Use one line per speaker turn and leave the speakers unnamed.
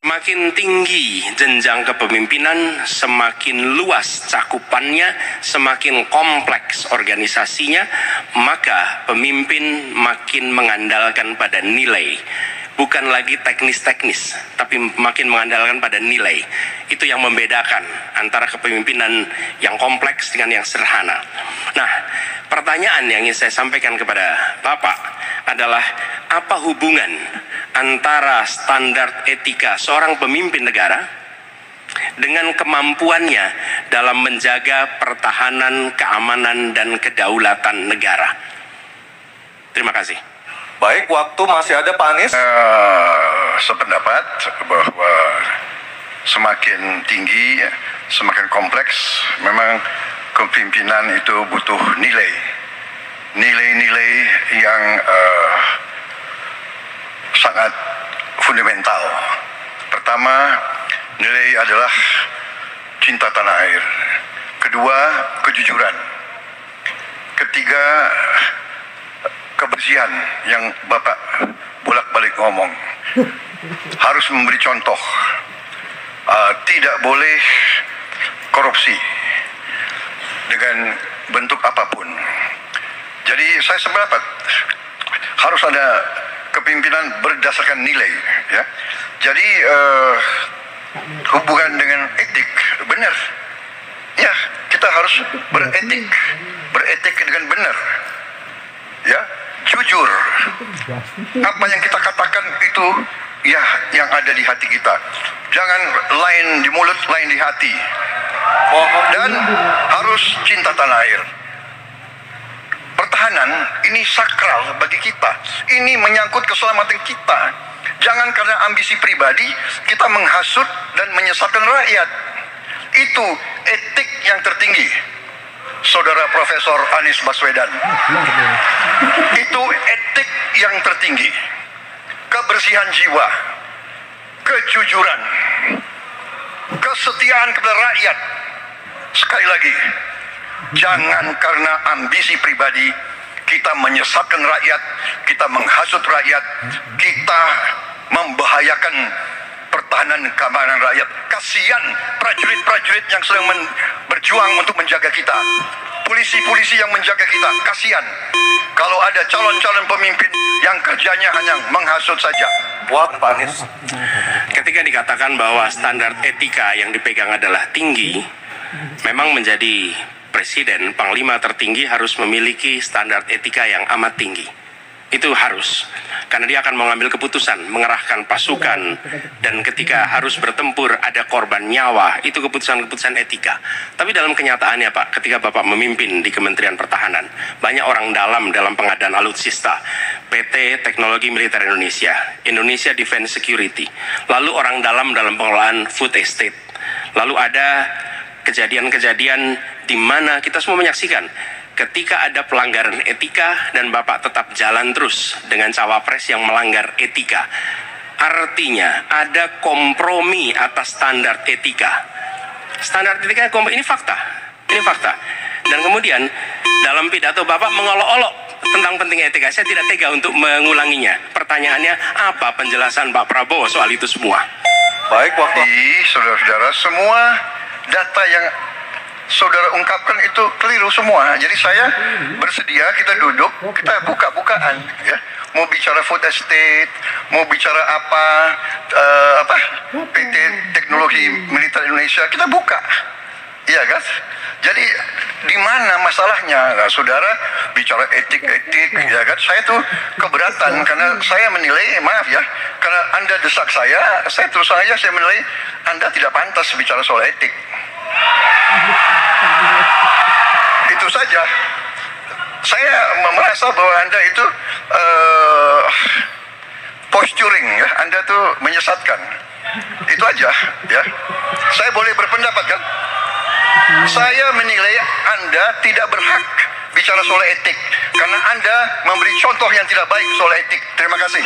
Semakin tinggi jenjang kepemimpinan, semakin luas cakupannya, semakin kompleks organisasinya, maka pemimpin makin mengandalkan pada nilai. Bukan lagi teknis-teknis, tapi makin mengandalkan pada nilai. Itu yang membedakan antara kepemimpinan yang kompleks dengan yang sederhana. Nah, pertanyaan yang ingin saya sampaikan kepada Bapak adalah apa hubungan antara standar etika seorang pemimpin negara dengan kemampuannya dalam menjaga pertahanan, keamanan, dan kedaulatan negara. Terima kasih.
Baik, waktu masih ada, Pak Anies.
Sependapat bahwa semakin tinggi, semakin kompleks, memang kepemimpinan itu butuh nilai. Nilai-nilai yang sangat fundamental. Pertama, nilai adalah cinta tanah air. Kedua, kejujuran. Ketiga, kebersihan yang Bapak bolak-balik ngomong. Harus memberi contoh. Tidak boleh korupsi dengan bentuk apapun. Jadi saya sependapat harus ada kepemimpinan berdasarkan nilai, ya. Jadi hubungan dengan etik, benar. Ya, kita harus beretik dengan benar. Ya, jujur. Apa yang kita katakan itu ya yang ada di hati kita. Jangan lain di mulut, lain di hati. Dan harus cinta tanah air. Pertahanan ini sakral bagi kita. Ini menyangkut keselamatan kita. Jangan karena ambisi pribadi kita menghasut dan menyesatkan rakyat. Itu etik yang tertinggi, Saudara Profesor Anies Baswedan. Itu etik yang tertinggi. Kebersihan jiwa, kejujuran, kesetiaan kepada rakyat. Sekali lagi, jangan karena ambisi pribadi kita menyesatkan rakyat, kita menghasut rakyat, kita membahayakan pertahanan keamanan rakyat. Kasihan prajurit-prajurit yang sedang berjuang untuk menjaga kita, polisi-polisi yang menjaga kita. Kasihan kalau ada calon-calon pemimpin yang kerjanya hanya menghasut saja.
Pak Anies.
Ketika dikatakan bahwa standar etika yang dipegang adalah tinggi, memang menjadi presiden, panglima tertinggi harus memiliki standar etika yang amat tinggi. Itu harus, karena dia akan mengambil keputusan, mengerahkan pasukan, dan ketika harus bertempur ada korban nyawa, itu keputusan-keputusan etika. Tapi dalam kenyataannya Pak, ketika Bapak memimpin di Kementerian Pertahanan, banyak orang dalam pengadaan alutsista, PT Teknologi Militer Indonesia, Indonesia Defense Security, lalu orang dalam pengelolaan food estate, lalu ada kejadian-kejadian di mana kita semua menyaksikan ketika ada pelanggaran etika dan Bapak tetap jalan terus dengan cawapres yang melanggar etika. Artinya ada kompromi atas standar etika. Standar etika ini fakta. Ini fakta. Dan kemudian dalam pidato Bapak mengolok-olok tentang pentingnya etika. Saya tidak tega untuk mengulanginya. Pertanyaannya, apa penjelasan Pak Prabowo soal itu semua?
Baik, waktu.
Saudara-saudara, semua data yang saudara ungkapkan itu keliru semua. Jadi saya bersedia kita duduk, kita buka-bukaan, ya. Mau bicara food estate, mau bicara PT Teknologi Militer Indonesia, kita buka, iya kan? Jadi di mana masalahnya? Nah, saudara bicara etik, ya kan? Saya tuh keberatan karena saya menilai, maaf ya, karena Anda desak saya terus saja saya menilai Anda tidak pantas bicara soal etik. Itu saja. Saya merasa bahwa Anda itu posturing, ya. Anda tuh menyesatkan. Itu aja, ya. Saya boleh berpendapat kan? Saya menilai Anda tidak berhak bicara soal etik karena Anda memberi contoh yang tidak baik soal etik. Terima kasih.